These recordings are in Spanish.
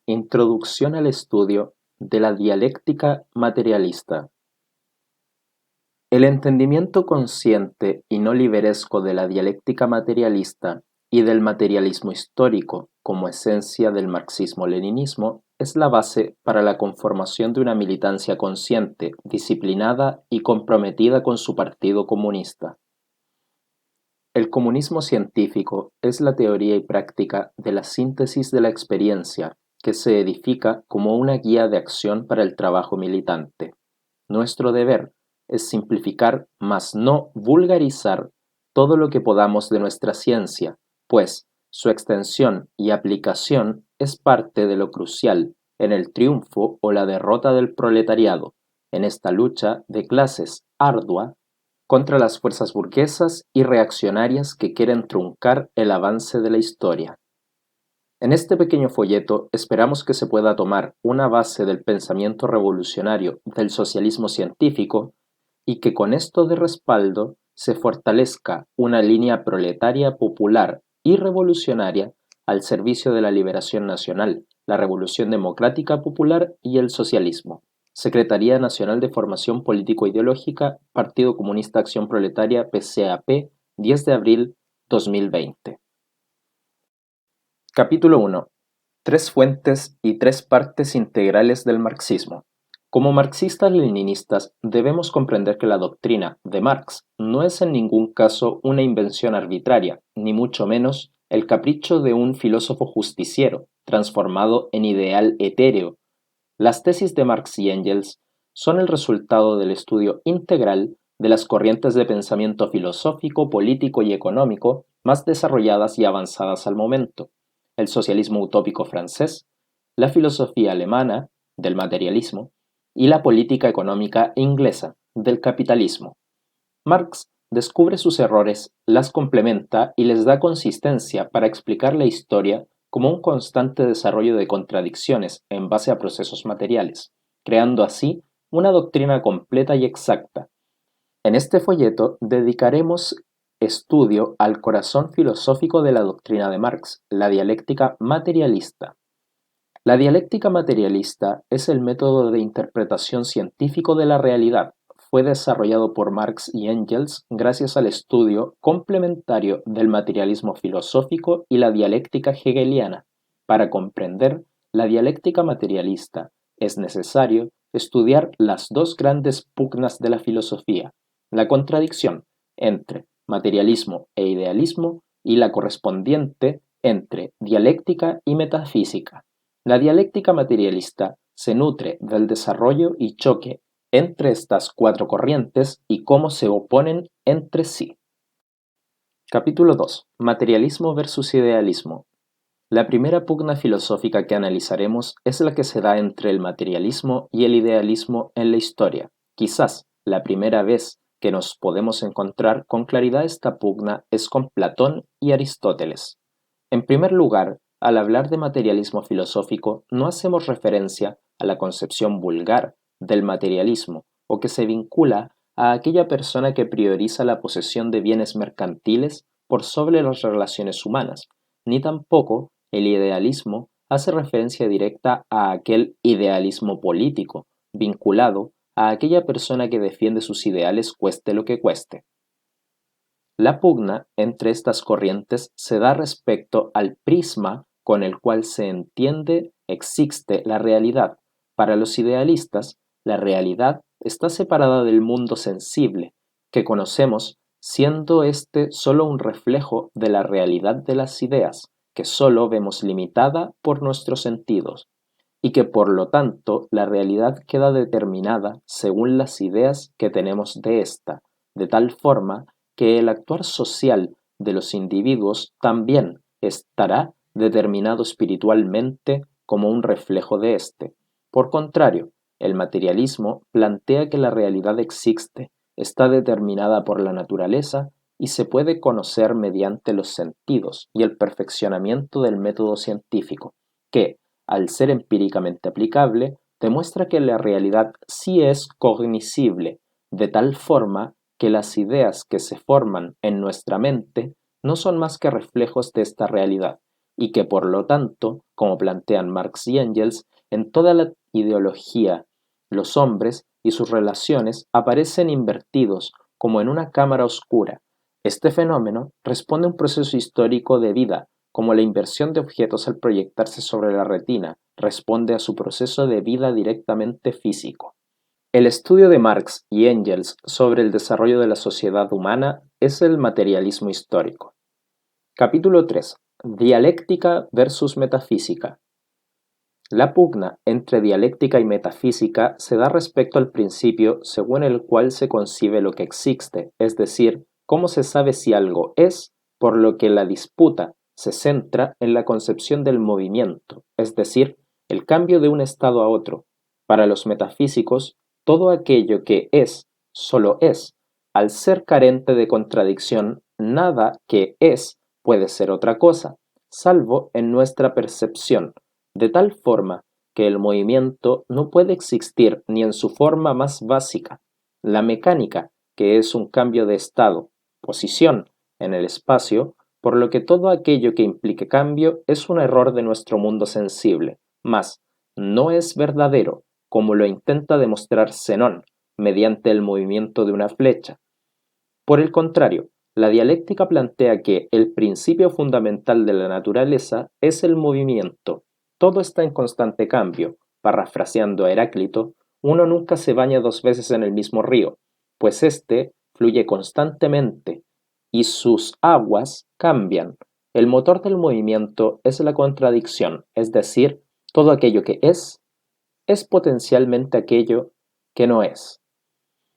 Introducción al estudio de la dialéctica materialista. El entendimiento consciente y no liberesco de la dialéctica materialista y del materialismo histórico como esencia del marxismo-leninismo es la base para la conformación de una militancia consciente, disciplinada y comprometida con su partido comunista. El comunismo científico es la teoría y práctica de la síntesis de la experiencia, que se edifica como una guía de acción para el trabajo militante. Nuestro deber es simplificar, mas no vulgarizar, todo lo que podamos de nuestra ciencia, pues su extensión y aplicación es parte de lo crucial en el triunfo o la derrota del proletariado, en esta lucha de clases ardua contra las fuerzas burguesas y reaccionarias que quieren truncar el avance de la historia. En este pequeño folleto esperamos que se pueda tomar una base del pensamiento revolucionario del socialismo científico y que con esto de respaldo se fortalezca una línea proletaria popular y revolucionaria al servicio de la liberación nacional, la revolución democrática popular y el socialismo. Secretaría Nacional de Formación Político-Ideológica, Partido Comunista Acción Proletaria, PCAP, 10 de abril 2020. Capítulo 1. Tres fuentes y tres partes integrales del marxismo. Como marxistas-leninistas debemos comprender que la doctrina de Marx no es en ningún caso una invención arbitraria, ni mucho menos el capricho de un filósofo justiciero, transformado en ideal etéreo. Las tesis de Marx y Engels son el resultado del estudio integral de las corrientes de pensamiento filosófico, político y económico más desarrolladas y avanzadas al momento: el socialismo utópico francés, la filosofía alemana, del materialismo, y la política económica inglesa, del capitalismo. Marx descubre sus errores, las complementa y les da consistencia para explicar la historia como un constante desarrollo de contradicciones en base a procesos materiales, creando así una doctrina completa y exacta. En este folleto dedicaremos estudio al corazón filosófico de la doctrina de Marx, la dialéctica materialista. La dialéctica materialista es el método de interpretación científico de la realidad. Fue desarrollado por Marx y Engels gracias al estudio complementario del materialismo filosófico y la dialéctica hegeliana. Para comprender la dialéctica materialista es necesario estudiar las dos grandes pugnas de la filosofía: la contradicción entre materialismo e idealismo y la correspondiente entre dialéctica y metafísica. La dialéctica materialista se nutre del desarrollo y choque entre estas cuatro corrientes y cómo se oponen entre sí. Capítulo 2. Materialismo versus idealismo. La primera pugna filosófica que analizaremos es la que se da entre el materialismo y el idealismo en la historia. Quizás la primera vez que nos podemos encontrar con claridad esta pugna es con Platón y Aristóteles. En primer lugar, al hablar de materialismo filosófico, no hacemos referencia a la concepción vulgar del materialismo o que se vincula a aquella persona que prioriza la posesión de bienes mercantiles por sobre las relaciones humanas, ni tampoco el idealismo hace referencia directa a aquel idealismo político, vinculado a aquella persona que defiende sus ideales cueste lo que cueste. La pugna entre estas corrientes se da respecto al prisma con el cual se entiende existe la realidad. Para los idealistas, la realidad está separada del mundo sensible, que conocemos, siendo éste solo un reflejo de la realidad de las ideas, que solo vemos limitada por nuestros sentidos, y que por lo tanto la realidad queda determinada según las ideas que tenemos de ésta, de tal forma que el actuar social de los individuos también estará determinado espiritualmente como un reflejo de éste. Por contrario, el materialismo plantea que la realidad existe, está determinada por la naturaleza y se puede conocer mediante los sentidos y el perfeccionamiento del método científico, que, al ser empíricamente aplicable, demuestra que la realidad sí es cognoscible, de tal forma que las ideas que se forman en nuestra mente no son más que reflejos de esta realidad, y que por lo tanto, como plantean Marx y Engels, en toda la ideología, los hombres y sus relaciones aparecen invertidos como en una cámara oscura. Este fenómeno responde a un proceso histórico de vida, como la inversión de objetos al proyectarse sobre la retina responde a su proceso de vida directamente físico. El estudio de Marx y Engels sobre el desarrollo de la sociedad humana es el materialismo histórico. Capítulo 3. Dialéctica versus metafísica. La pugna entre dialéctica y metafísica se da respecto al principio según el cual se concibe lo que existe, es decir, cómo se sabe si algo es, por lo que la disputa se centra en la concepción del movimiento, es decir, el cambio de un estado a otro. Para los metafísicos, todo aquello que es, solo es. Al ser carente de contradicción, nada que es puede ser otra cosa, salvo en nuestra percepción, de tal forma que el movimiento no puede existir ni en su forma más básica. La mecánica, que es un cambio de estado, posición, en el espacio, por lo que todo aquello que implique cambio es un error de nuestro mundo sensible, mas no es verdadero, como lo intenta demostrar Zenón, mediante el movimiento de una flecha. Por el contrario, la dialéctica plantea que el principio fundamental de la naturaleza es el movimiento. Todo está en constante cambio. Parafraseando a Heráclito, uno nunca se baña dos veces en el mismo río, pues éste fluye constantemente y sus aguas cambian. El motor del movimiento es la contradicción, es decir, todo aquello que es potencialmente aquello que no es.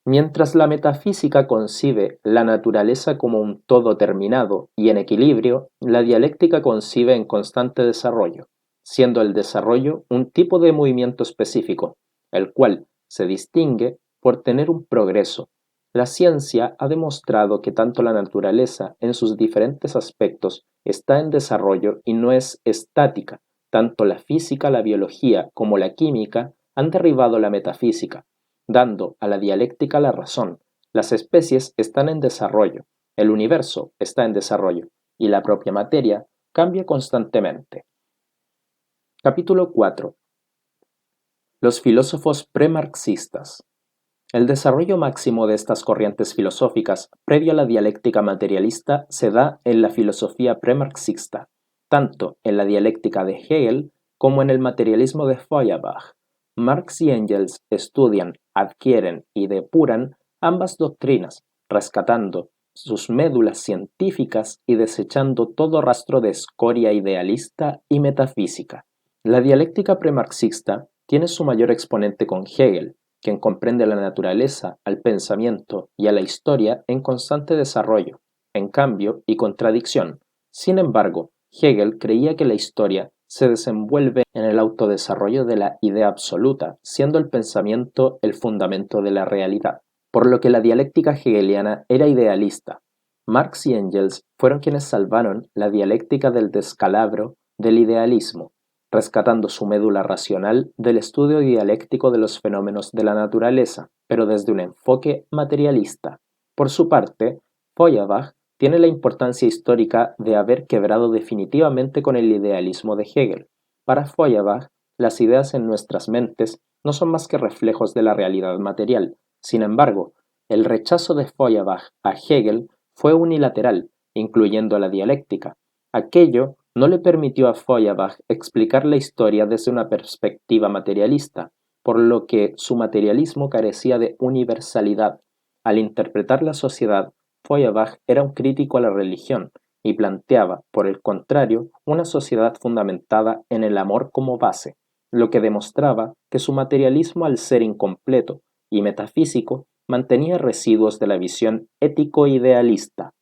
Mientras la metafísica concibe la naturaleza como un todo terminado y en equilibrio, la dialéctica concibe en constante desarrollo, siendo el desarrollo un tipo de movimiento específico, el cual se distingue por tener un progreso. La ciencia ha demostrado que tanto la naturaleza en sus diferentes aspectos está en desarrollo y no es estática. Tanto la física, la biología como la química han derribado la metafísica, dando a la dialéctica la razón. Las especies están en desarrollo, el universo está en desarrollo y la propia materia cambia constantemente. Capítulo 4. Los filósofos premarxistas. El desarrollo máximo de estas corrientes filosóficas, previo a la dialéctica materialista, se da en la filosofía premarxista, tanto en la dialéctica de Hegel como en el materialismo de Feuerbach. Marx y Engels estudian, adquieren y depuran ambas doctrinas, rescatando sus médulas científicas y desechando todo rastro de escoria idealista y metafísica. La dialéctica premarxista tiene su mayor exponente con Hegel, quien comprende a la naturaleza, al pensamiento y a la historia en constante desarrollo, en cambio y contradicción. Sin embargo, Hegel creía que la historia se desenvuelve en el autodesarrollo de la idea absoluta, siendo el pensamiento el fundamento de la realidad, por lo que la dialéctica hegeliana era idealista. Marx y Engels fueron quienes salvaron la dialéctica del descalabro del idealismo, rescatando su médula racional del estudio dialéctico de los fenómenos de la naturaleza, pero desde un enfoque materialista. Por su parte, Feuerbach tiene la importancia histórica de haber quebrado definitivamente con el idealismo de Hegel. Para Feuerbach, las ideas en nuestras mentes no son más que reflejos de la realidad material. Sin embargo, el rechazo de Feuerbach a Hegel fue unilateral, incluyendo la dialéctica. Aquello no le permitió a Feuerbach explicar la historia desde una perspectiva materialista, por lo que su materialismo carecía de universalidad. Al interpretar la sociedad, Feuerbach era un crítico a la religión y planteaba, por el contrario, una sociedad fundamentada en el amor como base, lo que demostraba que su materialismo, al ser incompleto y metafísico, mantenía residuos de la visión ético-idealista.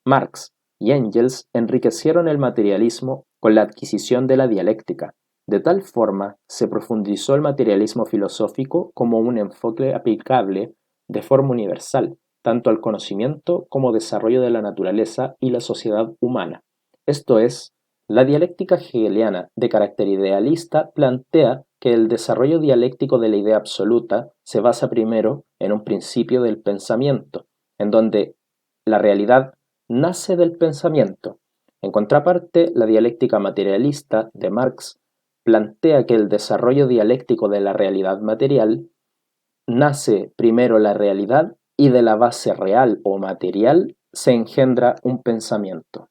Marx y Engels enriquecieron el materialismo con la adquisición de la dialéctica. De tal forma, se profundizó el materialismo filosófico como un enfoque aplicable de forma universal, tanto al conocimiento como desarrollo de la naturaleza y la sociedad humana. Esto es, la dialéctica hegeliana de carácter idealista plantea que el desarrollo dialéctico de la idea absoluta se basa primero en un principio del pensamiento, en donde la realidad nace del pensamiento. En contraparte, la dialéctica materialista de Marx plantea que el desarrollo dialéctico de la realidad material nace primero la realidad y de la base real o material se engendra un pensamiento.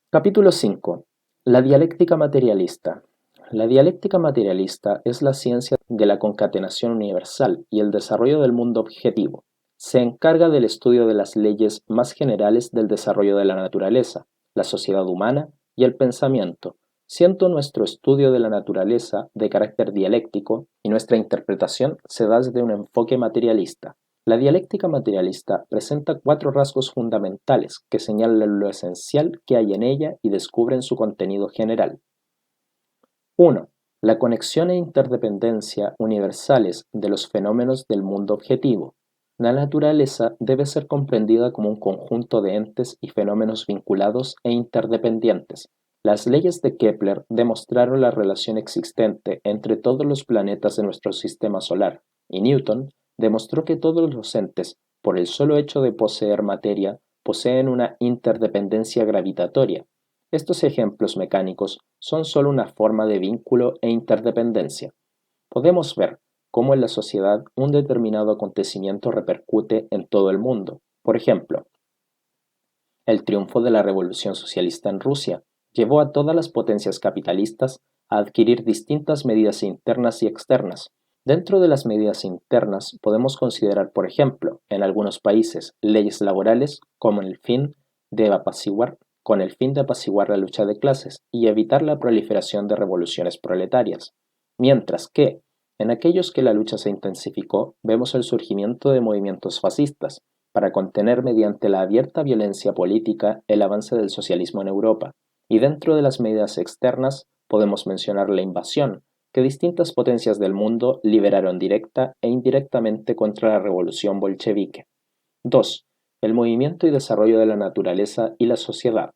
Capítulo 5. La dialéctica materialista. La dialéctica materialista es la ciencia de la concatenación universal y el desarrollo del mundo objetivo. Se encarga del estudio de las leyes más generales del desarrollo de la naturaleza, la sociedad humana y el pensamiento, siendo nuestro estudio de la naturaleza de carácter dialéctico y nuestra interpretación se da desde un enfoque materialista. La dialéctica materialista presenta 4 rasgos fundamentales que señalan lo esencial que hay en ella y descubren su contenido general. 1. La conexión e interdependencia universales de los fenómenos del mundo objetivo. La naturaleza debe ser comprendida como un conjunto de entes y fenómenos vinculados e interdependientes. Las leyes de Kepler demostraron la relación existente entre todos los planetas de nuestro sistema solar, y Newton demostró que todos los entes, por el solo hecho de poseer materia, poseen una interdependencia gravitatoria. Estos ejemplos mecánicos son solo una forma de vínculo e interdependencia. Podemos ver cómo en la sociedad un determinado acontecimiento repercute en todo el mundo. Por ejemplo, el triunfo de la revolución socialista en Rusia llevó a todas las potencias capitalistas a adquirir distintas medidas internas y externas. Dentro de las medidas internas podemos considerar, por ejemplo, en algunos países, leyes laborales como con el fin de apaciguar la lucha de clases y evitar la proliferación de revoluciones proletarias. Mientras que, en aquellos que la lucha se intensificó, vemos el surgimiento de movimientos fascistas, para contener mediante la abierta violencia política el avance del socialismo en Europa. Y dentro de las medidas externas podemos mencionar la invasión, que distintas potencias del mundo liberaron directa e indirectamente contra la revolución bolchevique. 2. El movimiento y desarrollo de la naturaleza y la sociedad.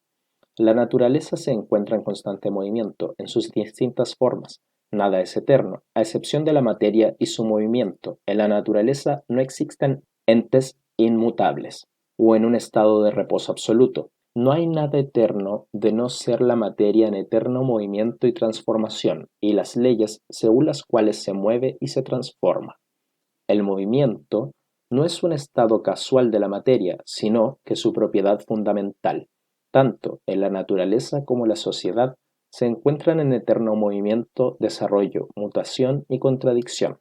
La naturaleza se encuentra en constante movimiento, en sus distintas formas. Nada es eterno, a excepción de la materia y su movimiento. En la naturaleza no existen entes inmutables o en un estado de reposo absoluto. No hay nada eterno de no ser la materia en eterno movimiento y transformación, y las leyes según las cuales se mueve y se transforma. El movimiento no es un estado casual de la materia, sino que su propiedad fundamental, tanto en la naturaleza como en la sociedad, se encuentran en eterno movimiento, desarrollo, mutación y contradicción.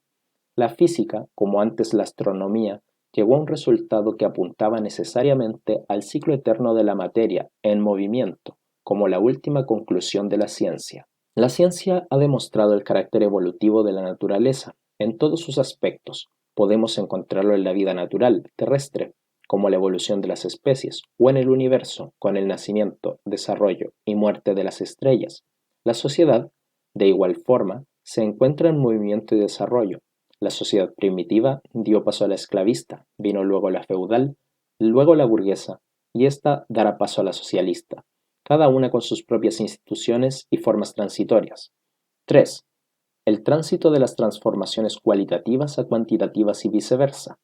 La física, como antes la astronomía, llegó a un resultado que apuntaba necesariamente al ciclo eterno de la materia en movimiento, como la última conclusión de la ciencia. La ciencia ha demostrado el carácter evolutivo de la naturaleza en todos sus aspectos. Podemos encontrarlo en la vida natural, terrestre, como la evolución de las especies, o en el universo, con el nacimiento, desarrollo y muerte de las estrellas. La sociedad, de igual forma, se encuentra en movimiento y desarrollo. La sociedad primitiva dio paso a la esclavista, vino luego la feudal, luego la burguesa, y ésta dará paso a la socialista, cada una con sus propias instituciones y formas transitorias. 3. El tránsito de las transformaciones cualitativas a cuantitativas y viceversa.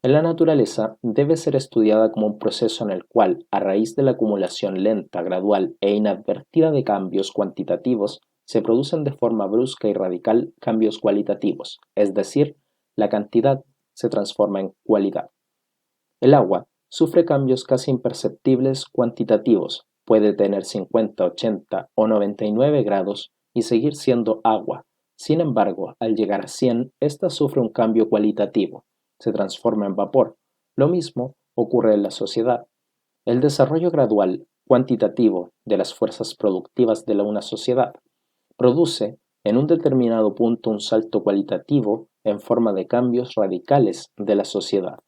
En la naturaleza debe ser estudiada como un proceso en el cual, a raíz de la acumulación lenta, gradual e inadvertida de cambios cuantitativos, se producen de forma brusca y radical cambios cualitativos, es decir, la cantidad se transforma en cualidad. El agua sufre cambios casi imperceptibles cuantitativos, puede tener 50, 80 o 99 grados y seguir siendo agua. Sin embargo, al llegar a 100, ésta sufre un cambio cualitativo, se transforma en vapor. Lo mismo ocurre en la sociedad. El desarrollo gradual, cuantitativo, de las fuerzas productivas de una sociedad produce en un determinado punto un salto cualitativo en forma de cambios radicales de la sociedad.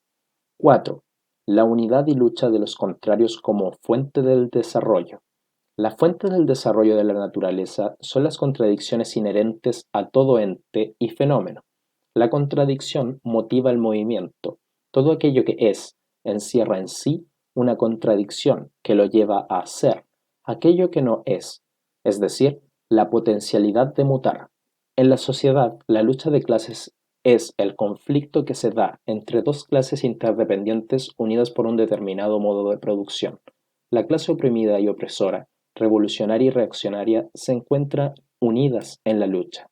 4. La unidad y lucha de los contrarios como fuente del desarrollo. La fuente del desarrollo de la naturaleza son las contradicciones inherentes a todo ente y fenómeno. La contradicción motiva el movimiento. Todo aquello que es encierra en sí una contradicción que lo lleva a ser aquello que no es decir, la potencialidad de mutar. En la sociedad, la lucha de clases es el conflicto que se da entre dos clases interdependientes unidas por un determinado modo de producción. La clase oprimida y opresora, revolucionaria y reaccionaria, se encuentran unidas en la lucha.